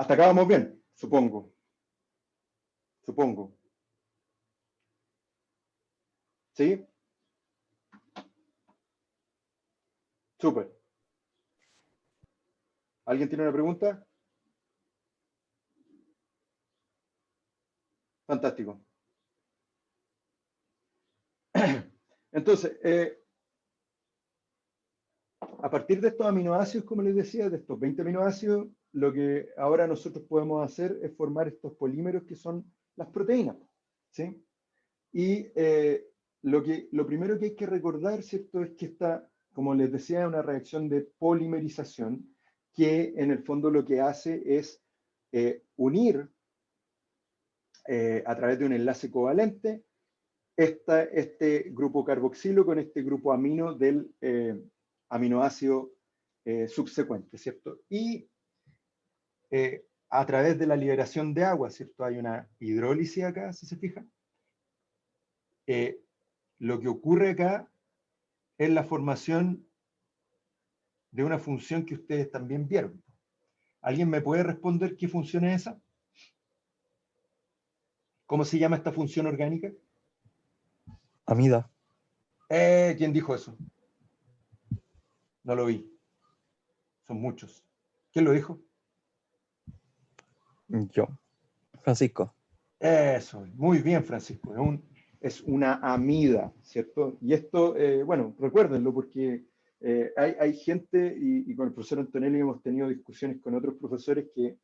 Hasta acá vamos bien, supongo. Supongo. ¿Sí? Súper. ¿Alguien tiene una pregunta? Fantástico. Entonces, a partir de estos aminoácidos, como les decía, de estos 20 aminoácidos, lo que ahora nosotros podemos hacer es formar estos polímeros que son las proteínas, ¿sí? Y lo primero que hay que recordar, ¿cierto?, es que esta, como les decía, es una reacción de polimerización que en el fondo lo que hace es unir a través de un enlace covalente este grupo carboxilo con este grupo amino del aminoácido subsecuente, ¿cierto? Y a través de la liberación de agua, ¿cierto? Hay una hidrólisis acá, si se fijan. Lo que ocurre acá es la formación de una función que ustedes también vieron. ¿Alguien me puede responder qué función es esa? ¿Cómo se llama esta función orgánica? Amida. ¿Quién dijo eso? No lo vi. Son muchos. ¿Quién lo dijo? Yo. Francisco. Eso, muy bien, Francisco. Es una amida, ¿cierto? Y esto, bueno, recuérdenlo porque hay gente, y con el profesor Antonelli hemos tenido discusiones con otros profesores que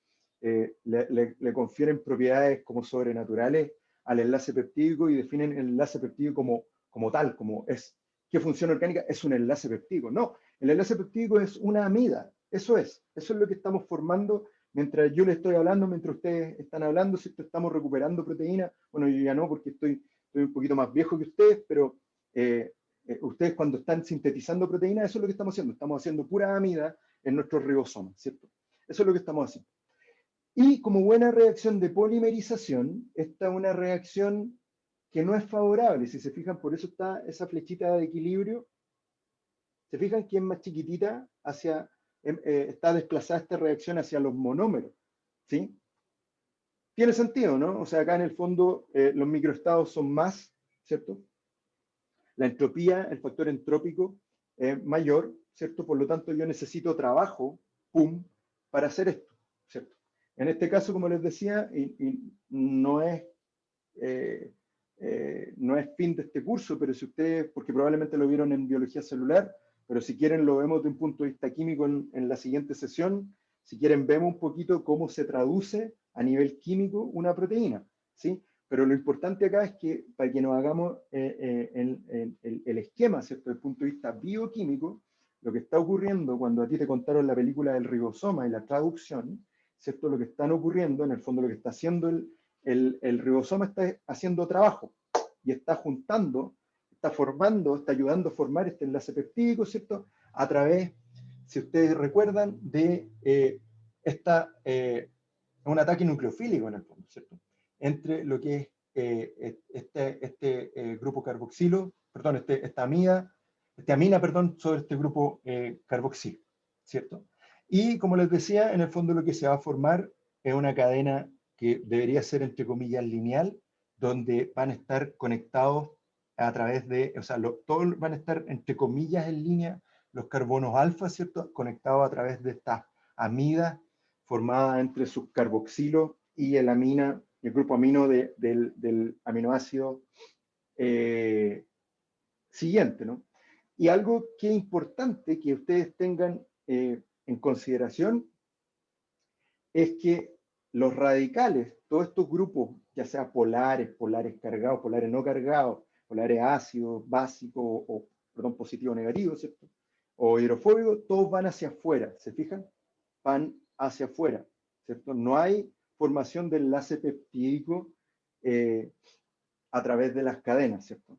le confieren propiedades como sobrenaturales al enlace peptídico y definen el enlace peptídico como tal, como es. ¿Qué función orgánica? Es un enlace peptídico. No, el enlace peptídico es una amida. Eso es lo que estamos formando. Mientras yo les estoy hablando, mientras ustedes están hablando, si estamos recuperando proteínas, bueno, yo ya no, porque estoy un poquito más viejo que ustedes, pero ustedes cuando están sintetizando proteínas, eso es lo que estamos haciendo pura amida en nuestros ribosomas, ¿cierto? Eso es lo que estamos haciendo. Y como buena reacción de polimerización, esta es una reacción que no es favorable, si se fijan, por eso está esa flechita de equilibrio, se fijan que es más chiquitita hacia está desplazada esta reacción hacia los monómeros, ¿sí? Tiene sentido, ¿no? O sea, acá en el fondo los microestados son más, ¿cierto? La entropía, el factor entrópico es mayor, ¿cierto? Por lo tanto, yo necesito trabajo, pum, para hacer esto, ¿cierto? En este caso, como les decía, y no es no es fin de este curso, pero si ustedes, porque probablemente lo vieron en biología celular, pero si quieren lo vemos de un punto de vista químico en la siguiente sesión, si quieren vemos un poquito cómo se traduce a nivel químico una proteína, ¿sí? Pero lo importante acá es que para que nos hagamos el esquema, ¿cierto? Desde el punto de vista bioquímico, lo que está ocurriendo cuando a ti te contaron la película del ribosoma y la traducción, ¿cierto? Lo que están ocurriendo, en el fondo lo que está haciendo el ribosoma está haciendo trabajo y está juntando, está formando, está ayudando a formar este enlace peptídico, ¿cierto? A través, si ustedes recuerdan, de un ataque nucleofílico en el fondo, ¿cierto? Entre lo que es grupo carboxilo, perdón, esta amina, perdón, sobre este grupo carboxilo, ¿cierto? Y como les decía, en el fondo lo que se va a formar es una cadena que debería ser, entre comillas, lineal, donde van a estar conectados a través de, o sea, todos van a estar, entre comillas, en línea, los carbonos alfa, ¿cierto? Conectados a través de estas amidas formadas entre sus carboxilos y el grupo amino del aminoácido siguiente, ¿no? Y algo que es importante que ustedes tengan en consideración es que los radicales, todos estos grupos, ya sea polares, polares cargados, polares no cargados, polares ácidos, básicos, o perdón, positivo o negativo, ¿cierto? O hidrofóbicos, todos van hacia afuera, ¿se fijan? Van hacia afuera, ¿cierto? No hay formación de enlace peptídico a través de las cadenas, ¿cierto?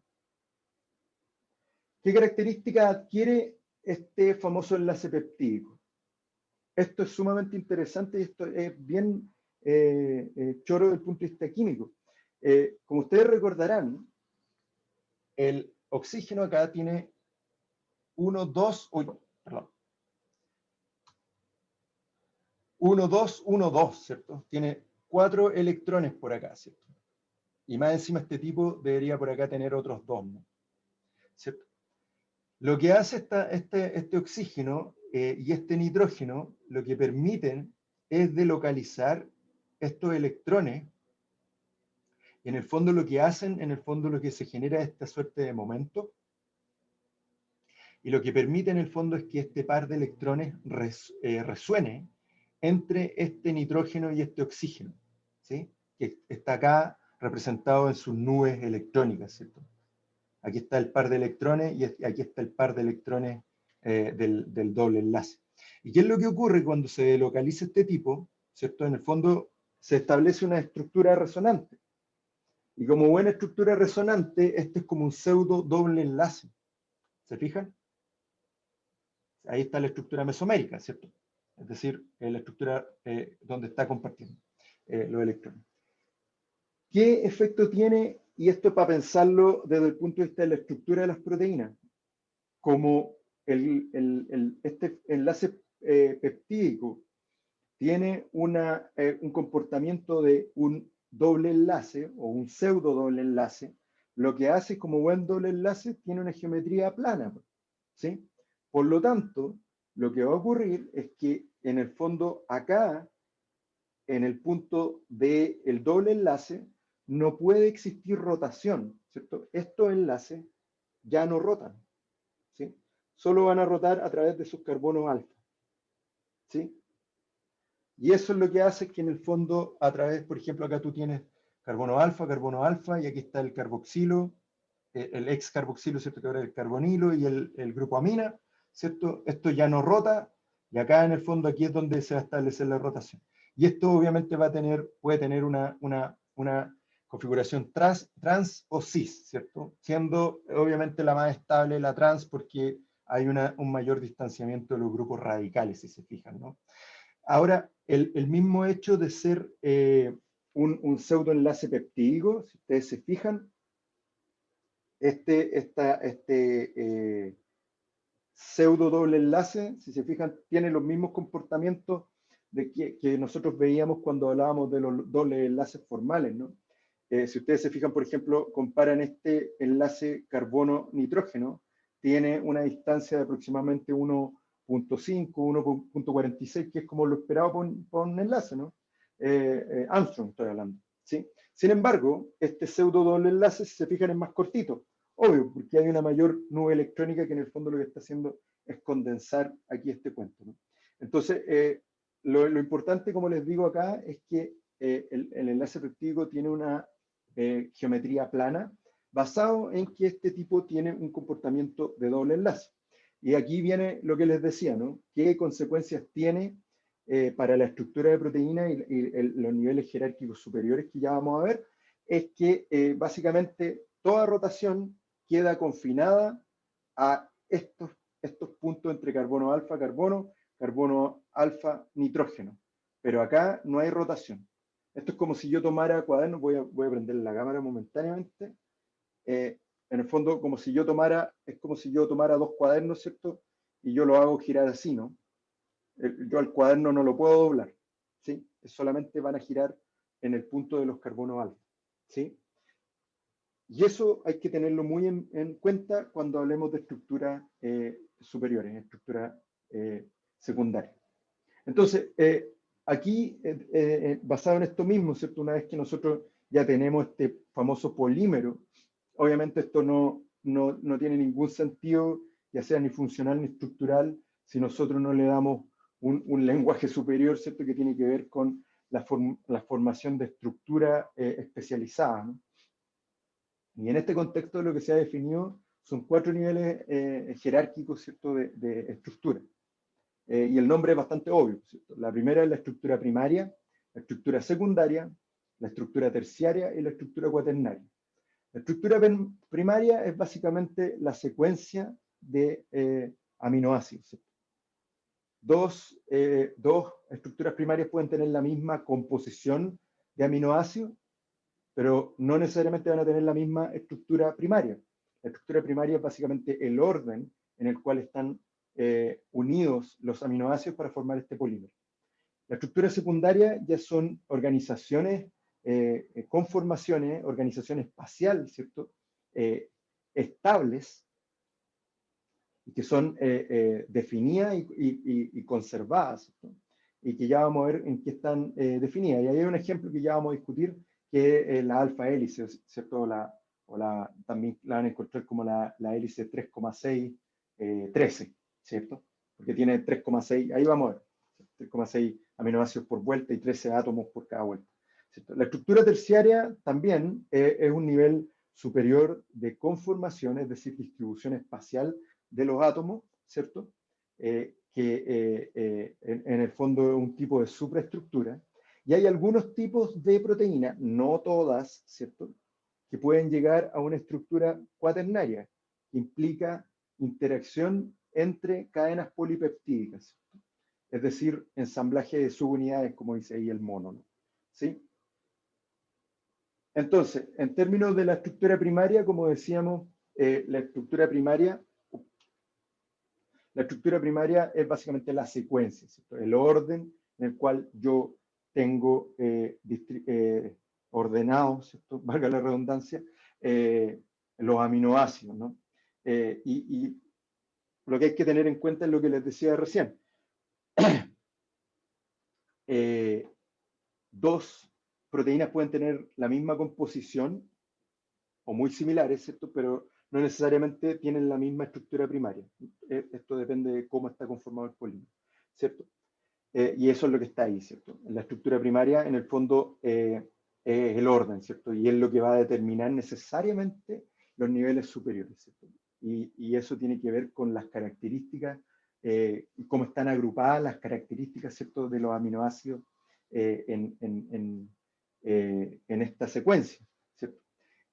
¿Qué características adquiere este famoso enlace peptídico? Esto es sumamente interesante y esto es bien choro desde el punto de vista químico. Como ustedes recordarán, el oxígeno acá tiene 1, 2, perdón. 1, 2, 1, 2, ¿cierto? Tiene 4 electrones por acá, ¿cierto? Y más encima este tipo debería por acá tener otros 2, ¿no? ¿Cierto? Lo que hace este oxígeno y este nitrógeno, lo que permiten es de localizar estos electrones. Y en el fondo lo que hacen, en el fondo lo que se genera es esta suerte de momento. Y lo que permite en el fondo es que este par de electrones resuene entre este nitrógeno y este oxígeno, ¿sí? Que está acá representado en sus nubes electrónicas, ¿cierto? Aquí está el par de electrones y aquí está el par de electrones del doble enlace. ¿Y qué es lo que ocurre cuando se localiza este tipo? ¿Cierto? En el fondo se establece una estructura resonante. Y como buena estructura resonante, este es como un pseudo doble enlace. ¿Se fijan? Ahí está la estructura mesomérica, ¿cierto? Es decir, la estructura donde está compartiendo los electrones. ¿Qué efecto tiene? Y esto para pensarlo desde el punto de vista de la estructura de las proteínas. Como este enlace peptídico tiene un comportamiento de un doble enlace o un pseudo doble enlace, lo que hace como buen doble enlace tiene una geometría plana, ¿sí? Por lo tanto, lo que va a ocurrir es que en el fondo acá, en el punto del doble enlace, no puede existir rotación, ¿cierto? Estos enlaces ya no rotan, ¿sí? Solo van a rotar a través de sus carbonos alfa, ¿sí? Y eso es lo que hace que en el fondo, a través, por ejemplo, acá tú tienes carbono alfa, y aquí está el carboxilo, el ex carboxilo, ¿cierto? Que ahora es el carbonilo y el grupo amina, ¿cierto? Esto ya no rota, y acá en el fondo aquí es donde se va a establecer la rotación. Y esto obviamente puede tener una configuración trans o cis, ¿cierto? Siendo obviamente la más estable la trans porque hay un mayor distanciamiento de los grupos radicales, si se fijan, ¿no? Ahora, el mismo hecho de ser un pseudoenlace peptídico, si ustedes se fijan, este pseudo doble enlace, si se fijan, tiene los mismos comportamientos que nosotros veíamos cuando hablábamos de los dobles enlaces formales, ¿no? Si ustedes se fijan, por ejemplo, comparan este enlace carbono-nitrógeno, tiene una distancia de aproximadamente 1.5, 1.46, que es como lo esperado por un enlace, ¿no? Armstrong estoy hablando, ¿sí? Sin embargo, este pseudo doble enlace, si se fijan, es más cortito. Obvio, porque hay una mayor nube electrónica que en el fondo lo que está haciendo es condensar aquí este cuento, ¿no? Entonces, lo importante, como les digo acá, es que el enlace peptídico tiene una geometría plana basado en que este tipo tiene un comportamiento de doble enlace. Y aquí viene lo que les decía, ¿no? ¿Qué consecuencias tiene para la estructura de proteína y los niveles jerárquicos superiores que ya vamos a ver? Es que básicamente toda rotación queda confinada a estos puntos entre carbono alfa, carbono alfa, nitrógeno. Pero acá no hay rotación. Esto es como si yo tomara cuadernos, voy a prender la cámara momentáneamente. En el fondo, es como si yo tomara dos cuadernos, ¿cierto? Y yo lo hago girar así, ¿no? Yo al cuaderno no lo puedo doblar, ¿sí? Solamente van a girar en el punto de los carbonos alfa, ¿sí? Y eso hay que tenerlo muy en cuenta cuando hablemos de estructuras superiores, estructuras secundarias. Entonces, aquí, basado en esto mismo, ¿cierto? Una vez que nosotros ya tenemos este famoso polímero, obviamente esto no tiene ningún sentido, ya sea ni funcional ni estructural, si nosotros no le damos un lenguaje superior, ¿cierto? Que tiene que ver con la formación de estructura especializada, ¿no? Y en este contexto lo que se ha definido son 4 niveles jerárquicos, ¿cierto? de estructura. Y el nombre es bastante obvio, ¿cierto? La primera es la estructura primaria, la estructura secundaria, la estructura terciaria y la estructura cuaternaria. La estructura primaria es básicamente la secuencia de aminoácidos, ¿cierto? Dos estructuras primarias pueden tener la misma composición de aminoácidos, pero no necesariamente van a tener la misma estructura primaria. La estructura primaria es básicamente el orden en el cual están unidos los aminoácidos para formar este polímero. La estructura secundaria ya son organizaciones, conformaciones, organización espacial, ¿cierto? Estables, que son definidas y conservadas, ¿cierto? Y que ya vamos a ver en qué están definidas. Y ahí hay un ejemplo que ya vamos a discutir, que es la alfa hélice, ¿cierto? También la van a encontrar como la hélice 3,613, ¿cierto? Porque tiene 3,6, ahí vamos a ver, 3,6 aminoácidos por vuelta y 13 átomos por cada vuelta, ¿cierto? La estructura terciaria también es un nivel superior de conformación, es decir, distribución espacial de los átomos, ¿cierto? En el fondo es un tipo de supraestructura. Y hay algunos tipos de proteínas, no todas, ¿cierto?, que pueden llegar a una estructura cuaternaria, que implica interacción entre cadenas polipeptídicas, ¿cierto? Es decir, ensamblaje de subunidades, como dice ahí el mono, ¿no? ¿Sí? Entonces, en términos de la estructura primaria, como decíamos, la estructura primaria es básicamente la secuencia, ¿cierto? El orden en el cual yo tengo ordenado, ¿cierto?, valga la redundancia, los aminoácidos, ¿no? Y lo que hay que tener en cuenta es lo que les decía recién. Dos proteínas pueden tener la misma composición o muy similares, ¿cierto?, pero no necesariamente tienen la misma estructura primaria. Esto depende de cómo está conformado el polímero, ¿cierto? Y eso es lo que está ahí, ¿cierto? La estructura primaria, en el fondo, es el orden, ¿cierto? Y es lo que va a determinar necesariamente los niveles superiores, ¿cierto? Y eso tiene que ver con las características, cómo están agrupadas las características, ¿cierto?, de los aminoácidos en esta secuencia, ¿cierto?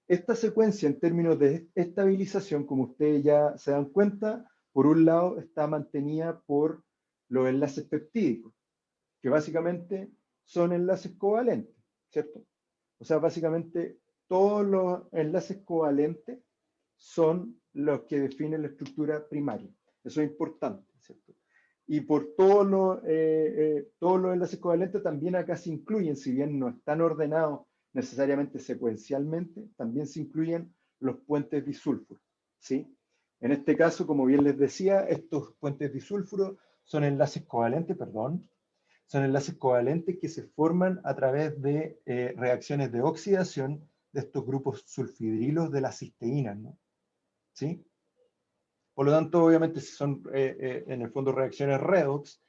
Esta secuencia, en términos de estabilización, como ustedes ya se dan cuenta, por un lado está mantenida por los enlaces peptídicos, que básicamente son enlaces covalentes, ¿cierto? O sea, básicamente todos los enlaces covalentes son los que definen la estructura primaria. Eso es importante, ¿cierto? Y por todos los enlaces covalentes también acá se incluyen, si bien no están ordenados necesariamente secuencialmente, también se incluyen los puentes disulfuros, ¿sí? En este caso, como bien les decía, estos puentes disulfuros son enlaces covalentes, son enlaces covalentes que se forman a través de reacciones de oxidación de estos grupos sulfidrilos de las cisteínas, ¿no? ¿Sí? Por lo tanto, obviamente, si son en el fondo reacciones redox,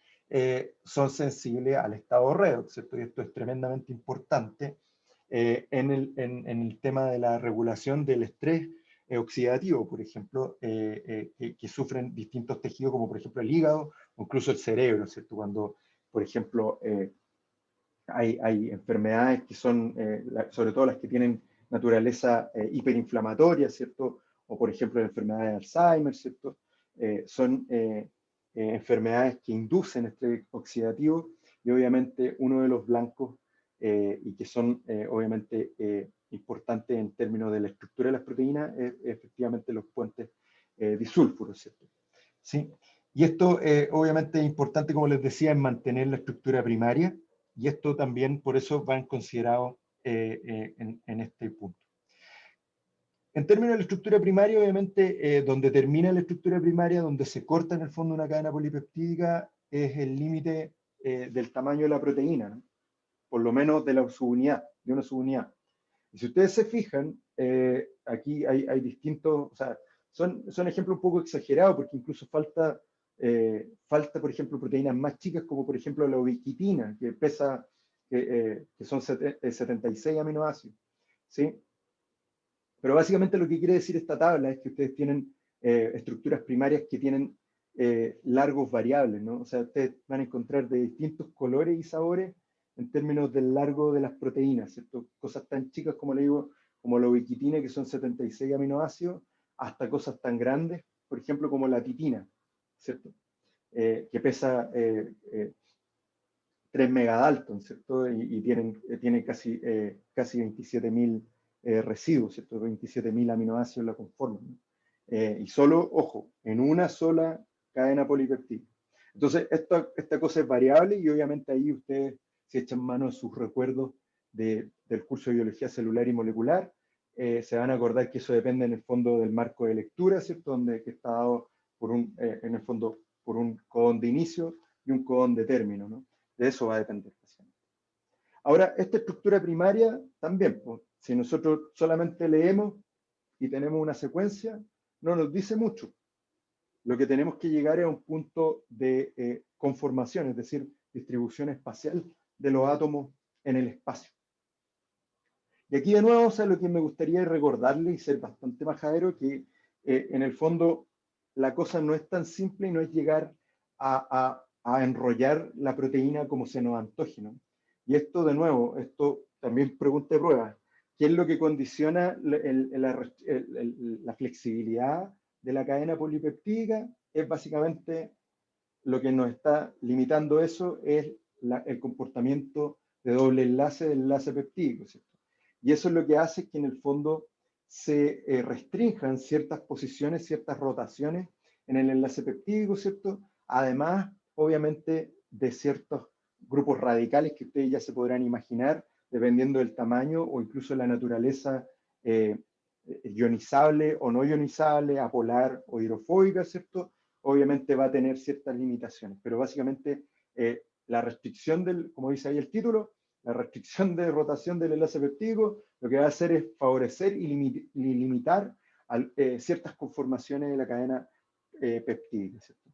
son sensibles al estado redox, ¿cierto? Y esto es tremendamente importante en el tema de la regulación del estrés oxidativo, por ejemplo, que sufren distintos tejidos, como por ejemplo el hígado o incluso el cerebro, ¿cierto? Cuando, por ejemplo, hay enfermedades que son, sobre todo las que tienen naturaleza hiperinflamatoria, ¿cierto? O por ejemplo la enfermedad de Alzheimer, ¿cierto? Son enfermedades que inducen estrés oxidativo y obviamente uno de los blancos y que son obviamente importantes en términos de la estructura de las proteínas es efectivamente los puentes disulfuros, ¿cierto? ¿Sí? Y esto obviamente es importante, como les decía, en mantener la estructura primaria, y esto también por eso van considerados en este punto. En términos de la estructura primaria, obviamente, donde termina la estructura primaria, donde se corta en el fondo una cadena polipeptídica, es el límite del tamaño de la proteína, ¿no? Por lo menos de la subunidad, de una subunidad. Y si ustedes se fijan, aquí hay distintos, o sea, son ejemplos un poco exagerados, porque incluso falta, por ejemplo, proteínas más chicas, como por ejemplo la ubiquitina, que pesa, que son 76 aminoácidos, ¿sí? Pero básicamente lo que quiere decir esta tabla es que ustedes tienen estructuras primarias que tienen largos variables, ¿no? O sea, ustedes van a encontrar de distintos colores y sabores en términos del largo de las proteínas, ¿cierto? Cosas tan chicas como le digo, como la ubiquitina, que son 76 aminoácidos, hasta cosas tan grandes, por ejemplo, como la titina, ¿cierto? Que pesa 3 megadalton, ¿cierto? Y tienen casi 27.000 residuos, ¿cierto? 27.000 aminoácidos la conforman, ¿no? Y solo, ojo, en una sola cadena polipeptídica. Entonces, esta cosa es variable y obviamente ahí ustedes se echan mano a sus recuerdos del curso de biología celular y molecular. Se van a acordar que eso depende en el fondo del marco de lectura, ¿cierto? Donde que está dado por en el fondo por un codón de inicio y un codón de término, ¿no? De eso va a depender. Ahora, esta estructura primaria también, pues, si nosotros solamente leemos y tenemos una secuencia, no nos dice mucho. Lo que tenemos que llegar es a un punto de conformación, es decir, distribución espacial de los átomos en el espacio. Y aquí de nuevo, o sea, lo que me gustaría es recordarle y ser bastante majadero que en el fondo la cosa no es tan simple y no es llegar a enrollar la proteína como se nos antoje, ¿no? Y esto de nuevo, esto también pregunta de prueba. ¿Qué es lo que condiciona la flexibilidad de la cadena polipeptídica? Es básicamente lo que nos está limitando eso es el comportamiento de doble enlace del enlace peptídico, ¿cierto? Y eso es lo que hace que en el fondo se restrinjan ciertas posiciones, ciertas rotaciones en el enlace peptídico, ¿cierto? Además, obviamente, de ciertos grupos radicales que ustedes ya se podrán imaginar, dependiendo del tamaño o incluso la naturaleza ionizable o no ionizable, apolar o hidrofóbica, ¿cierto? Obviamente va a tener ciertas limitaciones, pero básicamente la restricción como dice ahí el título, la restricción de rotación del enlace peptídico, lo que va a hacer es favorecer y limitar ciertas conformaciones de la cadena peptídica, ¿cierto?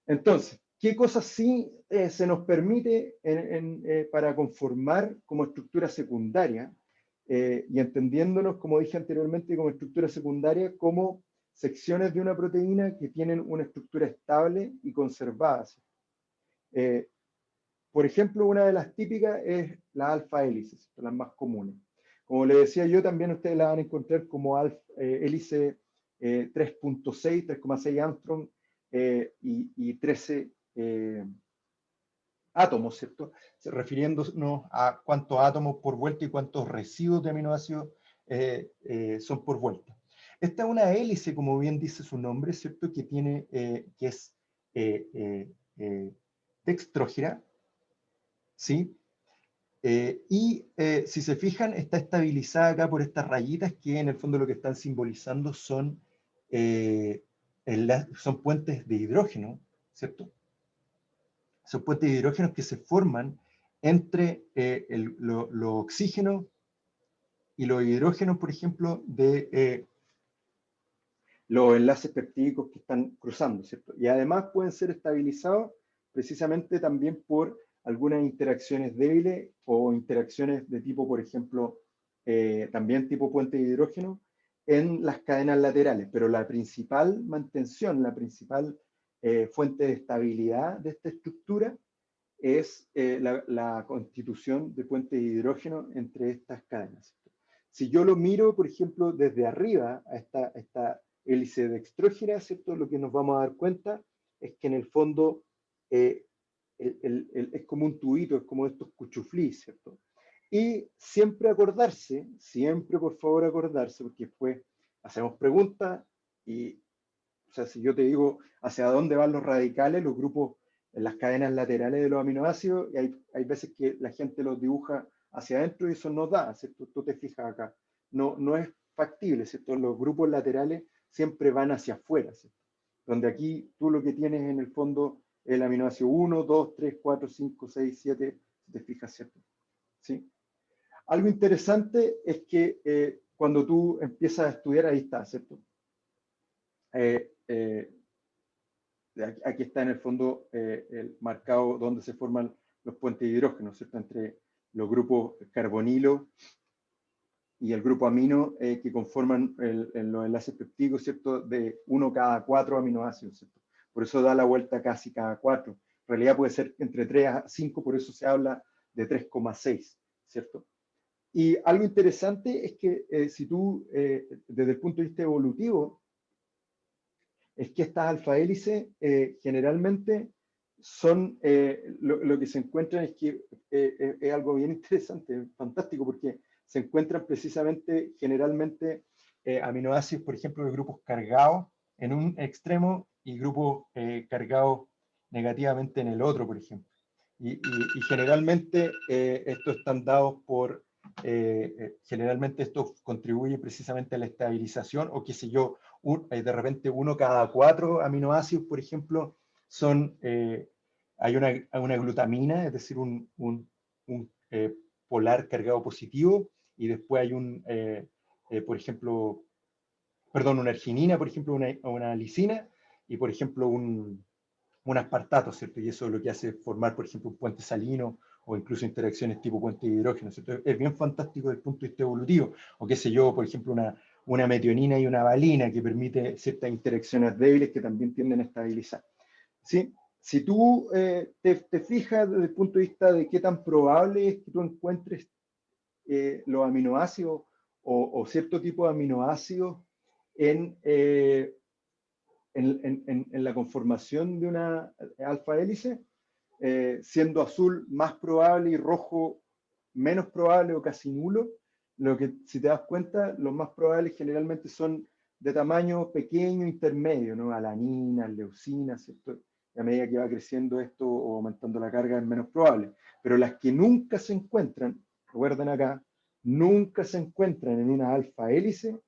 Entonces, ¿qué cosas sí se nos permite para conformar como estructura secundaria? Y entendiéndonos, como dije anteriormente, como estructura secundaria, como secciones de una proteína que tienen una estructura estable y conservada. Por ejemplo, una de las típicas es la alfa hélices, las más comunes. Como les decía yo, también ustedes la van a encontrar como hélice 3.6, 3,6 Armstrong y 13 átomos, ¿cierto? Refiriéndonos a cuántos átomos por vuelta y cuántos residuos de aminoácidos son por vuelta. Esta es una hélice, como bien dice su nombre, ¿cierto? Que tiene, que es dextrógira, ¿sí? Si se fijan, está estabilizada acá por estas rayitas que en el fondo lo que están simbolizando son puentes de hidrógeno, ¿cierto? Son puentes de hidrógeno que se forman entre los oxígenos y los hidrógenos, por ejemplo, de los enlaces peptídicos que están cruzando, ¿cierto? Y además pueden ser estabilizados precisamente también por algunas interacciones débiles o interacciones de tipo, por ejemplo, también tipo puente de hidrógeno en las cadenas laterales. Pero la principal mantención, la principal fuente de estabilidad de esta estructura es la constitución de puentes de hidrógeno entre estas cadenas. Si yo lo miro, por ejemplo, desde arriba a esta hélice dextrógena, ¿cierto? Lo que nos vamos a dar cuenta es que en el fondo es como un tubito, es como estos cuchuflís, ¿cierto? Y siempre acordarse, siempre por favor acordarse, porque después hacemos preguntas y, o sea, si yo te digo hacia dónde van los radicales, los grupos en las cadenas laterales de los aminoácidos, y hay veces que la gente los dibuja hacia adentro y eso no da, ¿cierto? Tú te fijas acá. No es factible, ¿cierto? Los grupos laterales siempre van hacia afuera, ¿cierto? Donde aquí tú lo que tienes en el fondo es el aminoácido 1, 2, 3, 4, 5, 6, 7, si te fijas, ¿cierto? ¿Sí? Algo interesante es que cuando tú empiezas a estudiar, ahí está, ¿cierto? Aquí está en el fondo el marcado donde se forman los puentes de hidrógeno, ¿cierto? Entre los grupos carbonilo y el grupo amino que conforman los enlaces peptídicos, ¿cierto? De 1 cada 4 aminoácidos, ¿cierto? Por eso da la vuelta casi cada 4. En realidad puede ser entre 3 a 5, por eso se habla de 3,6, ¿cierto? Y algo interesante es que si tú, desde el punto de vista evolutivo, es que estas alfa hélices generalmente son, lo que se encuentran es que es algo bien interesante, fantástico, porque se encuentran precisamente generalmente aminoácidos, por ejemplo, de grupos cargados en un extremo y grupos cargados negativamente en el otro, por ejemplo. Y generalmente estos están dados por, generalmente esto contribuye precisamente a la estabilización, o qué sé yo, de repente 1 cada 4 aminoácidos, por ejemplo, son, hay una glutamina, es decir, un polar cargado positivo, y después hay por ejemplo, perdón, una arginina, por ejemplo, una lisina, y por ejemplo un aspartato, ¿cierto? Y eso es lo que hace formar, por ejemplo, un puente salino, o incluso interacciones tipo puente de hidrógeno, ¿cierto? Es bien fantástico desde el punto de vista evolutivo, o qué sé yo, por ejemplo, una metionina y una valina que permite ciertas interacciones débiles que también tienden a estabilizar. ¿Sí? Si tú te fijas desde el punto de vista de qué tan probable es que tú encuentres los aminoácidos o cierto tipo de aminoácidos en, en la conformación de una alfa hélice, siendo azul más probable y rojo menos probable o casi nulo, lo que, si te das cuenta, los más probables generalmente son de tamaño pequeño, intermedio, ¿no? Alanina, leucina, ¿cierto? Y a medida que va creciendo esto o aumentando la carga es menos probable. Pero las que nunca se encuentran, recuerden acá, nunca se encuentran en una alfa hélice,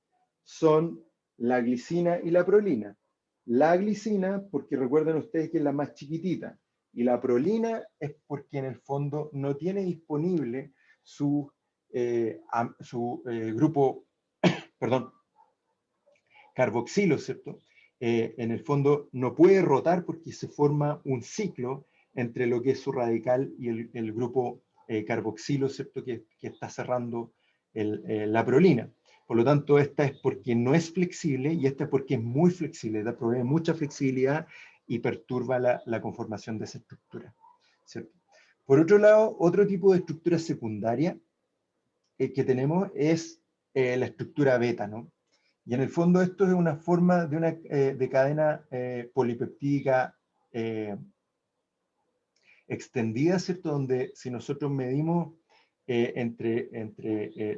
son la glicina y la prolina. La glicina, porque recuerden ustedes que es la más chiquitita, y la prolina es porque en el fondo no tiene disponible su grupo, perdón, carboxilo, ¿cierto? En el fondo no puede rotar porque se forma un ciclo entre lo que es su radical y el grupo carboxilo, ¿cierto? Que está cerrando la prolina. Por lo tanto, esta es porque no es flexible, y esta es porque es muy flexible, provee mucha flexibilidad y perturba la conformación de esa estructura, ¿cierto? Por otro lado, otro tipo de estructura secundaria que tenemos es la estructura beta, ¿no? Y en el fondo esto es una forma de cadena polipeptídica extendida, ¿cierto? Donde si nosotros medimos entre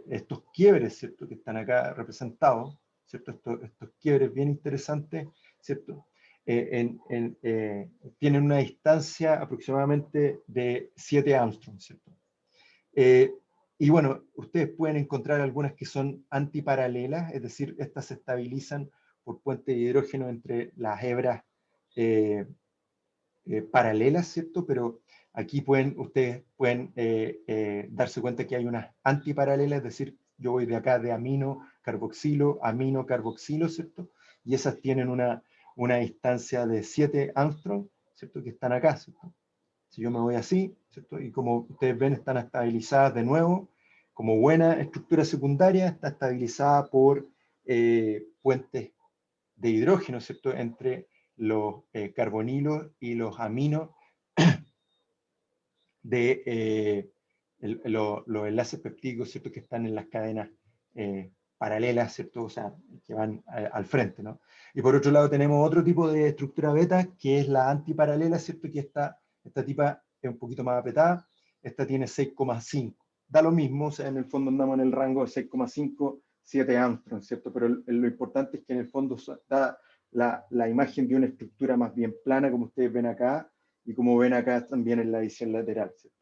estos quiebres, ¿cierto? Que están acá representados, ¿cierto? Estos quiebres bien interesantes, ¿cierto? Tienen una distancia aproximadamente de 7 Armstrong, ¿cierto? Y bueno, ustedes pueden encontrar algunas que son antiparalelas, es decir, estas se estabilizan por puente de hidrógeno entre las hebras paralelas, ¿cierto? Pero aquí ustedes pueden darse cuenta que hay unas antiparalelas, es decir, yo voy de acá de amino, carboxilo, ¿cierto? Y esas tienen una distancia de 7 Armstrong, ¿cierto? Que están acá, ¿cierto? Si yo me voy así, ¿cierto? Y como ustedes ven, están estabilizadas de nuevo. Como buena estructura secundaria, está estabilizada por puentes de hidrógeno, ¿cierto? Entre los carbonilos y los aminos de los enlaces peptídicos, ¿cierto? Que están en las cadenas paralelas, ¿cierto? O sea, que van al frente, ¿no? Y por otro lado tenemos otro tipo de estructura beta, que es la antiparalela, ¿cierto? Que esta tipa es un poquito más apretada, esta tiene 6,5. Da lo mismo, o sea, en el fondo andamos en el rango de 6,5, 7 Armstrong, ¿cierto? Pero lo importante es que en el fondo da la imagen de una estructura más bien plana, como ustedes ven acá, y como ven acá también en la visión lateral, ¿cierto?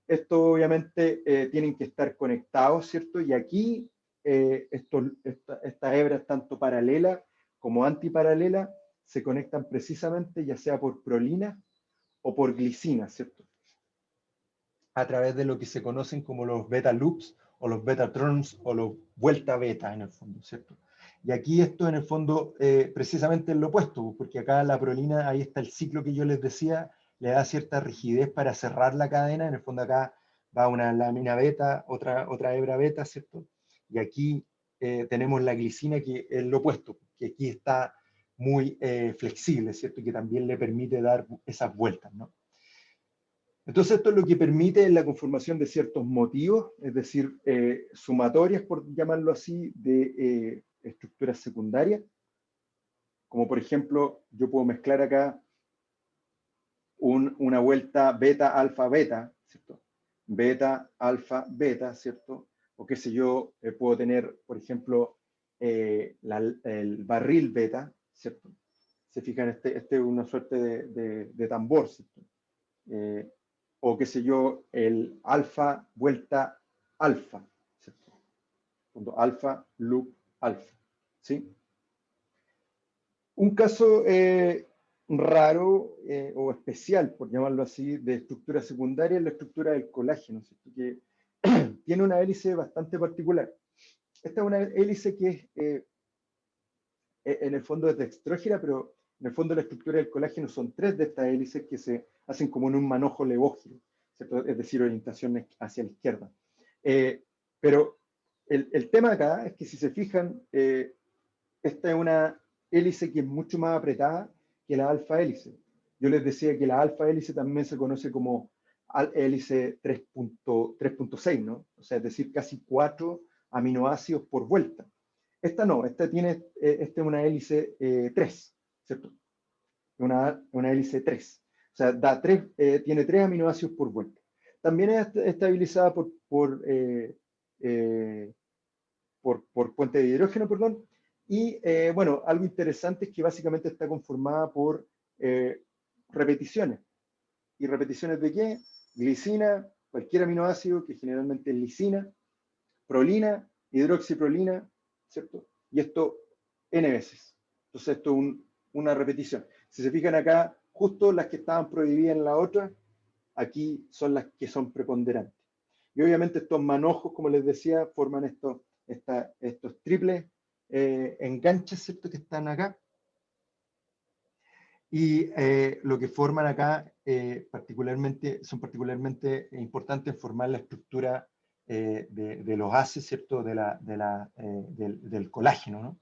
Esto obviamente tienen que estar conectados, ¿cierto? Y aquí estas hebras, tanto paralelas como antiparalela, se conectan precisamente ya sea por prolina o por glicina, ¿cierto? A través de lo que se conocen como los beta loops o los beta turns o los vuelta beta en el fondo, ¿cierto? Y aquí esto en el fondo precisamente es lo opuesto, porque acá la prolina, ahí está el ciclo que yo les decía, le da cierta rigidez para cerrar la cadena. En el fondo acá va una lámina beta, otra hebra beta, ¿cierto? Y aquí tenemos la glicina, que es lo opuesto, que aquí está muy flexible, ¿cierto? Y que también le permite dar esas vueltas, ¿no? Entonces esto es lo que permite la conformación de ciertos motivos, es decir, sumatorias, por llamarlo así, de estructuras secundarias. Como por ejemplo, yo puedo mezclar acá una vuelta beta, alfa, beta, ¿cierto? Beta, alfa, beta, ¿cierto? O qué sé yo, puedo tener, por ejemplo, el barril beta, ¿cierto? Se fijan, este es una suerte de tambor, ¿cierto? O qué sé yo, el alfa vuelta alfa, ¿cierto? Punto alfa, loop, alfa, ¿sí? Un caso raro o especial, por llamarlo así, de estructura secundaria es la estructura del colágeno, ¿cierto? Que tiene una hélice bastante particular. Esta es una hélice que es, en el fondo es dextrógira, pero en el fondo la estructura del colágeno son tres de estas hélices que se hacen como en un manojo levógiro, ¿cierto? Es decir, orientación hacia la izquierda. Pero el tema acá es que si se fijan, esta es una hélice que es mucho más apretada que la alfa hélice. Yo les decía que la alfa hélice también se conoce como hélice 3.6, ¿no? O sea, es decir, casi 4 aminoácidos por vuelta. Esta no, esta es una hélice 3, ¿cierto? Una hélice 3. O sea, tiene 3 aminoácidos por vuelta. También es estabilizada por puente de hidrógeno, perdón. Y bueno, algo interesante es que básicamente está conformada por repeticiones. ¿Y repeticiones de qué? Glicina, cualquier aminoácido, que generalmente es lisina, prolina, hidroxiprolina, ¿cierto? Y esto n veces. Entonces esto es una repetición. Si se fijan acá, justo las que estaban prohibidas en la otra, aquí son las que son preponderantes. Y obviamente estos manojos, como les decía, forman estos triples enganches, ¿cierto? Que están acá. Y lo que forman acá son particularmente importantes en formar la estructura de los haces, ¿cierto? Del colágeno, ¿no?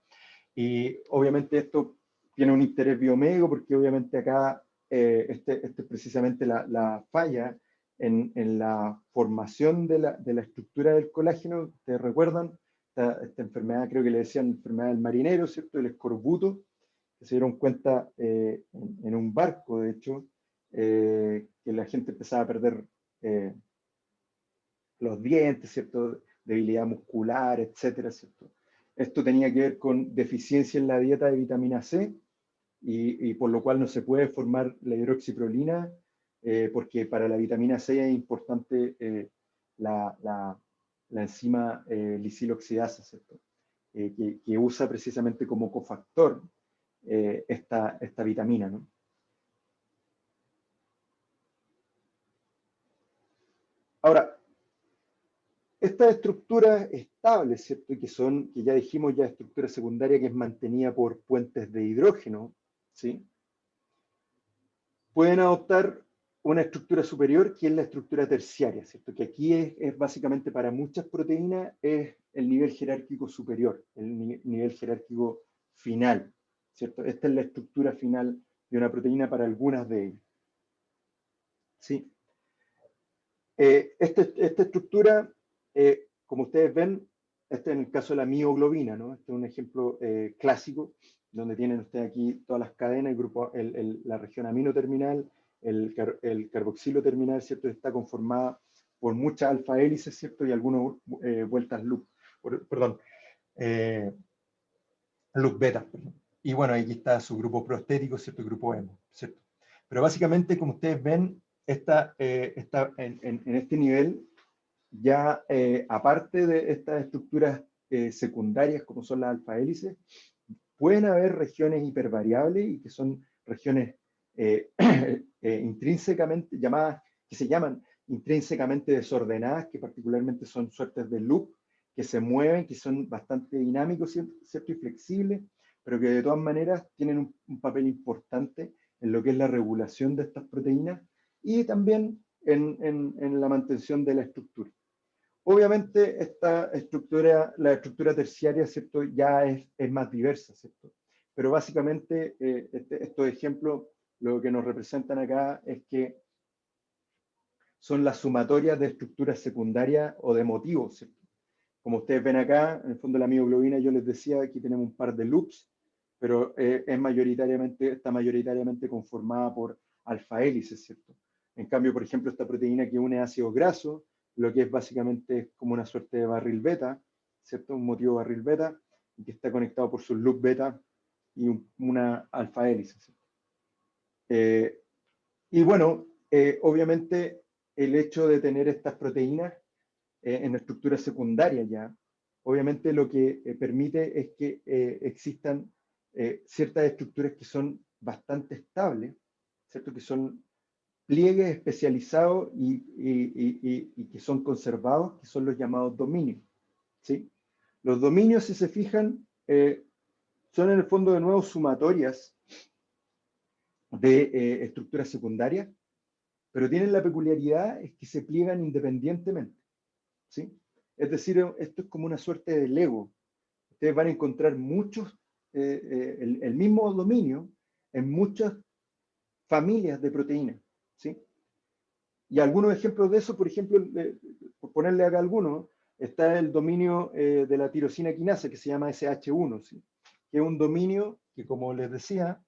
Y obviamente esto tiene un interés biomédico porque obviamente acá este es precisamente la falla en la formación de la estructura del colágeno. ¿Ustedes recuerdan? Esta enfermedad, creo que le decían enfermedad del marinero, ¿cierto? El escorbuto, que se dieron cuenta en un barco, de hecho, que la gente empezaba a perder los dientes, ¿cierto? Debilidad muscular, etcétera, ¿cierto? Esto tenía que ver con deficiencia en la dieta de vitamina C y por lo cual no se puede formar la hidroxiprolina porque para la vitamina C es importante la enzima lisiloxidasa, ¿cierto? Que usa precisamente como cofactor esta vitamina, ¿no? Ahora, estas estructuras estables, ¿cierto? Que ya dijimos, ya estructura secundaria que es mantenida por puentes de hidrógeno, ¿sí? Pueden adoptar una estructura superior que es la estructura terciaria, ¿cierto? Que aquí es básicamente para muchas proteínas es el nivel jerárquico superior, el nivel jerárquico final, ¿cierto? Esta es la estructura final de una proteína para algunas de ellas, ¿sí? Esta estructura, como ustedes ven, este en el caso de la mioglobina, ¿no? Este es un ejemplo clásico, donde tienen ustedes aquí todas las cadenas, el grupo, la región amino terminal, el carboxilo terminal, ¿cierto? Está conformada por muchas alfa hélices, ¿cierto? Y algunas vueltas loop, perdón, loop beta, perdón. Y bueno, aquí está su grupo prostético, ¿cierto? El grupo hemo, ¿cierto? Pero básicamente, como ustedes ven, está en este nivel, ya aparte de estas estructuras secundarias como son las alfa hélices, pueden haber regiones hipervariables y que son regiones intrínsecamente llamadas, que se llaman intrínsecamente desordenadas, que particularmente son suertes de loop, que se mueven, que son bastante dinámicos, ¿cierto? Y flexibles, pero que de todas maneras tienen un papel importante en lo que es la regulación de estas proteínas y también en la mantención de la estructura. Obviamente la estructura terciaria, ¿cierto? Ya es más diversa, ¿cierto? Pero básicamente estos ejemplos lo que nos representan acá es que son las sumatorias de estructuras secundarias o de motivos, ¿cierto? Como ustedes ven acá, en el fondo de la mioglobina, yo les decía, aquí tenemos un par de loops, pero está mayoritariamente conformada por alfa hélices, ¿cierto? En cambio, por ejemplo, esta proteína que une ácidos grasos, lo que es básicamente como una suerte de barril beta, ¿cierto? Un motivo barril beta, y que está conectado por sus loop beta y una alfa hélice. Y bueno, obviamente el hecho de tener estas proteínas en estructuras secundarias ya, obviamente lo que permite es que existan ciertas estructuras que son bastante estables, ¿cierto? Que son pliegues especializados y que son conservados, que son los llamados dominios, ¿sí? Los dominios, si se fijan, son en el fondo de nuevo sumatorias de estructuras secundarias, pero tienen la peculiaridad es que se pliegan independientemente, ¿sí? Es decir, esto es como una suerte de Lego. Ustedes van a encontrar muchos, el mismo dominio en muchas familias de proteínas, ¿sí? Y algunos ejemplos de eso, por ejemplo, por ponerle acá algunos, está el dominio de la tirosina quinasa, que se llama SH1, ¿sí? Que es un dominio que, como les decía,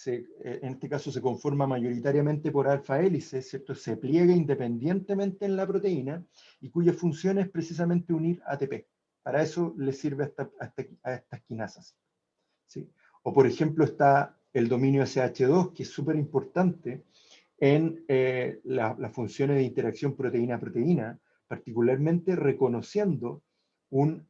en este caso se conforma mayoritariamente por alfa hélices, ¿cierto? Se pliega independientemente en la proteína y cuya función es precisamente unir ATP. Para eso le sirve a estas quinasas, ¿sí? O por ejemplo está el dominio SH2, que es súper importante en las funciones de interacción proteína-proteína, particularmente reconociendo un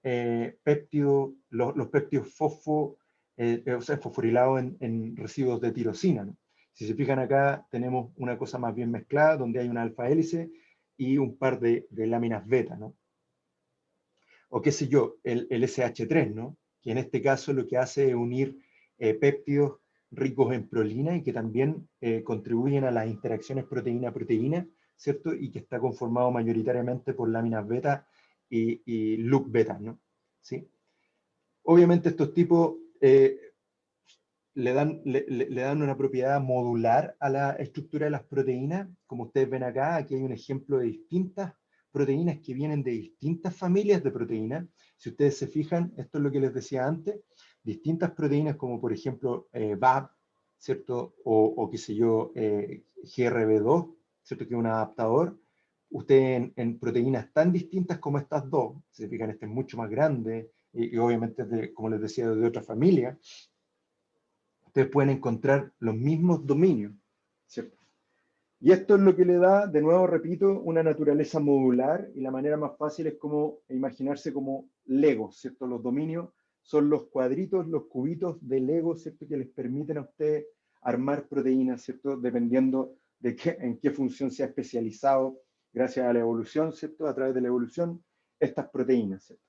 péptido, los péptidos fosforilados en residuos de tirosina, ¿no? Si se fijan acá, tenemos una cosa más bien mezclada, donde hay una alfa hélice y un par de láminas beta, ¿no? O qué sé yo, el SH3, ¿no? Que en este caso lo que hace es unir péptidos ricos en prolina y que también contribuyen a las interacciones proteína-proteína, ¿cierto? Y que está conformado mayoritariamente por láminas beta y loop beta, ¿no? ¿Sí? Obviamente estos tipos le dan una propiedad modular a la estructura de las proteínas. Como ustedes ven acá, aquí hay un ejemplo de distintas proteínas que vienen de distintas familias de proteínas. Si ustedes se fijan, esto es lo que les decía antes, distintas proteínas como por ejemplo BAP, ¿cierto? O qué sé yo, GRB2, ¿cierto? Que es un adaptador. Ustedes en proteínas tan distintas como estas dos, si se fijan, este es mucho más grande y obviamente, como les decía, de otra familia, ustedes pueden encontrar los mismos dominios, ¿cierto? Y esto es lo que le da, de nuevo repito, una naturaleza modular, y la manera más fácil es como imaginarse como Lego, ¿cierto? Los dominios son los cuadritos, los cubitos de Lego, ¿cierto? Que les permiten a ustedes armar proteínas, ¿cierto? Dependiendo de en qué función se ha especializado, gracias a la evolución, ¿cierto? A través de la evolución, estas proteínas, ¿cierto?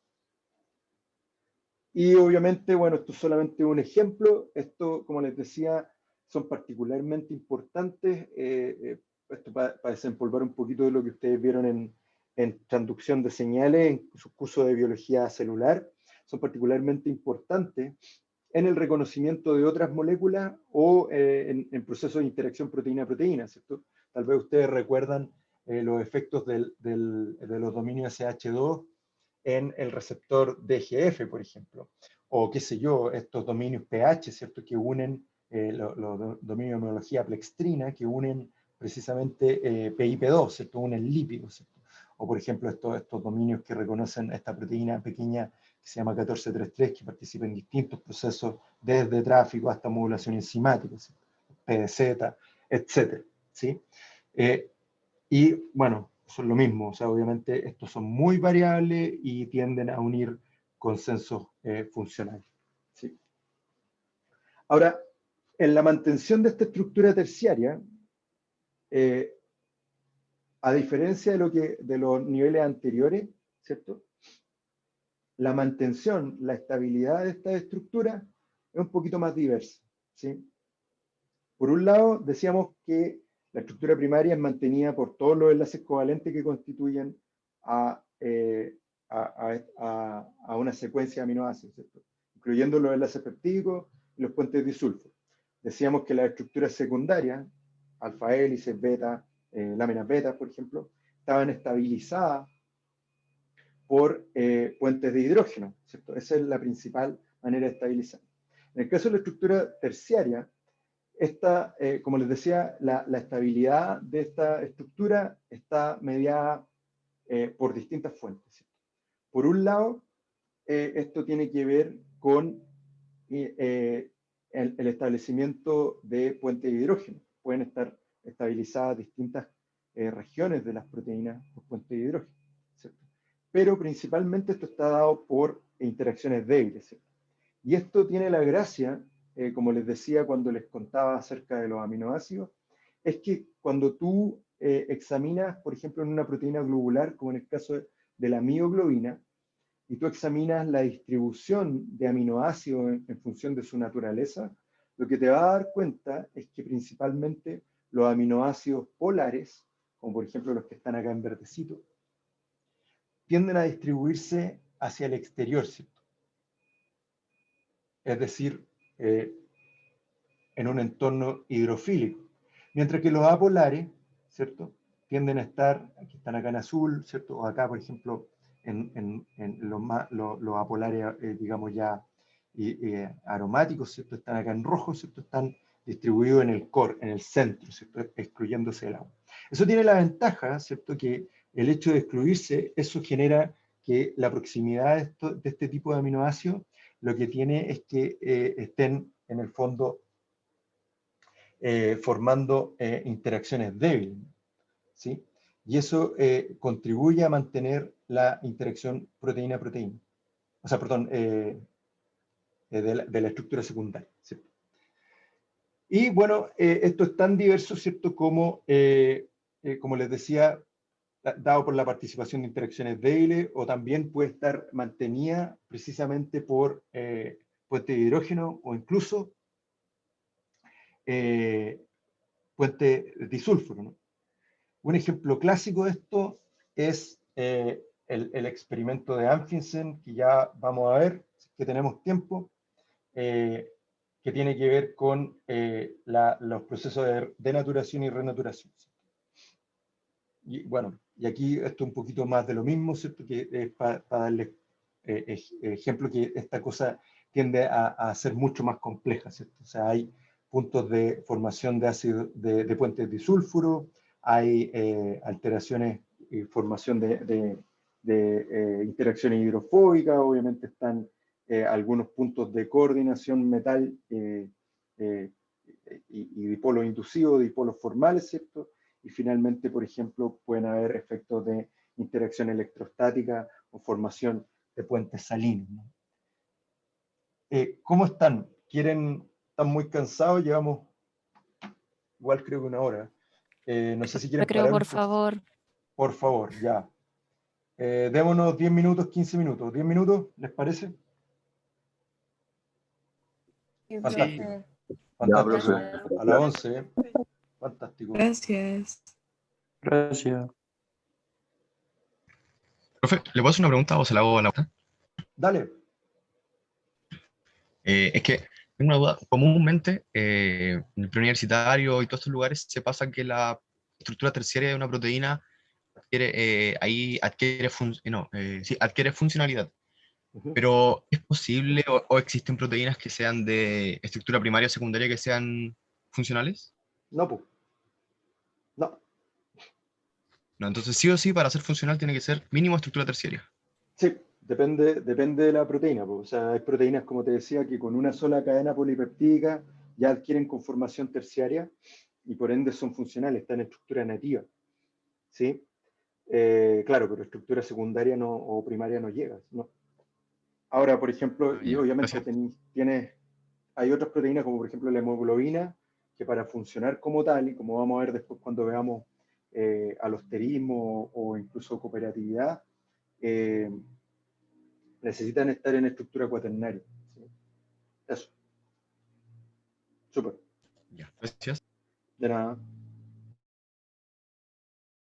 Y obviamente, bueno, esto es solamente un ejemplo. Esto, como les decía, son particularmente importantes. Esto para desempolvar un poquito de lo que ustedes vieron en transducción de señales, en su curso de biología celular. Son particularmente importantes en el reconocimiento de otras moléculas o en procesos de interacción proteína-proteína, ¿cierto? Tal vez ustedes recuerdan los efectos de los dominios SH2 en el receptor DGF, por ejemplo, o qué sé yo, estos dominios pH, ¿cierto? Que unen los dominios de homología plextrina, que unen precisamente PIP2, ¿cierto? Unen lípidos, ¿cierto? O por ejemplo, estos dominios que reconocen esta proteína pequeña que se llama 1433, que participa en distintos procesos, desde tráfico hasta modulación enzimática, ¿cierto? PDZ, etc. ¿Sí? Y bueno, son lo mismo, o sea, obviamente estos son muy variables y tienden a unir consensos funcionales. ¿Sí? Ahora, en la mantención de esta estructura terciaria, a diferencia de los niveles anteriores, ¿cierto? La mantención, la estabilidad de esta estructura es un poquito más diversa, ¿sí? Por un lado, decíamos que la estructura primaria es mantenida por todos los enlaces covalentes que constituyen a una secuencia de aminoácidos, ¿cierto? Incluyendo los enlaces peptídicos y los puentes disulfos. Decíamos que las estructuras secundarias, alfa hélices, beta, láminas beta, por ejemplo, estaban estabilizadas por puentes de hidrógeno, ¿cierto? Esa es la principal manera de estabilizar. En el caso de la estructura terciaria, como les decía, la estabilidad de esta estructura está mediada por distintas fuentes, ¿cierto? Por un lado, esto tiene que ver con, en el establecimiento de puentes de hidrógeno. Pueden estar estabilizadas distintas regiones de las proteínas por puentes de hidrógeno, ¿cierto? Pero principalmente esto está dado por interacciones débiles, ¿cierto? Y esto tiene la gracia, como les decía cuando les contaba acerca de los aminoácidos, es que cuando tú examinas, por ejemplo, en una proteína globular, como en el caso de la mioglobina, y tú examinas la distribución de aminoácidos en función de su naturaleza, lo que te va a dar cuenta es que principalmente los aminoácidos polares, como por ejemplo los que están acá en verdecito, tienden a distribuirse hacia el exterior, ¿cierto? Es decir, en un entorno hidrofílico. Mientras que los apolares, ¿cierto? Tienden a estar, aquí están acá en azul, ¿cierto? O acá, por ejemplo, en los apolares, digamos ya aromáticos, ¿cierto? Están acá en rojo, ¿cierto? Están distribuidos en el core, en el centro, ¿cierto? Excluyéndose el agua. Eso tiene la ventaja, ¿cierto? Que el hecho de excluirse, eso genera que la proximidad de este tipo de aminoácidos, lo que tiene es que estén en el fondo formando interacciones débiles, ¿sí? Y eso contribuye a mantener la interacción proteína-proteína. O sea, perdón, de la estructura secundaria, ¿cierto? Y bueno, esto es tan diverso, ¿cierto? Como les decía, dado por la participación de interacciones débiles, o también puede estar mantenida precisamente por puente de hidrógeno, o incluso puente disulfuro, ¿no? Un ejemplo clásico de esto es el experimento de Amundsen, que ya vamos a ver, que tenemos tiempo, que tiene que ver con los procesos de denaturación y renaturación. Y bueno, y aquí esto es un poquito más de lo mismo, ¿cierto? Que es para darles ejemplo que esta cosa tiende a ser mucho más compleja, ¿cierto? O sea, hay puntos de formación de ácido de puentes disulfuro, hay alteraciones y formación de interacciones hidrofóbicas, obviamente están algunos puntos de coordinación metal y dipolos inducidos, dipolos formales, ¿cierto? Y finalmente, por ejemplo, pueden haber efectos de interacción electrostática o formación de puentes salinos, ¿no? ¿Cómo están? ¿Están muy cansados? Llevamos igual creo que una hora. No sé si quieren Recreo, parar un por poco. favor. Por favor, ya. Démonos 10 minutos, 15 minutos. ¿10 minutos? ¿Les parece? Fantástico. Ya, Fantástico. profe. A las 11, ¿eh? Fantástico. Gracias. Gracias. Profe, ¿le puedo hacer una pregunta o se la hago a la otra? Dale. Es que tengo una duda. Comúnmente, en el preuniversitario y todos estos lugares se pasa que la estructura terciaria de una proteína adquiere funcionalidad. Uh-huh. Pero ¿es posible o existen proteínas que sean de estructura primaria o secundaria que sean funcionales? No, pues. No. No, entonces sí o sí para ser funcional tiene que ser mínimo estructura terciaria. Sí, depende de la proteína, pues. O sea, hay proteínas, como te decía, que con una sola cadena polipeptídica ya adquieren conformación terciaria y por ende son funcionales, están en estructura nativa. ¿Sí? Claro, pero estructura secundaria no, o primaria no llega, ¿no? Ahora, por ejemplo, Ah, y ya, obviamente gracias. hay otras proteínas, como por ejemplo la hemoglobina, que para funcionar como tal, y como vamos a ver después cuando veamos alosterismo o incluso cooperatividad, eh, necesitan estar en estructura cuaternaria. ¿Sí? Eso. Súper. Ya, gracias. De nada.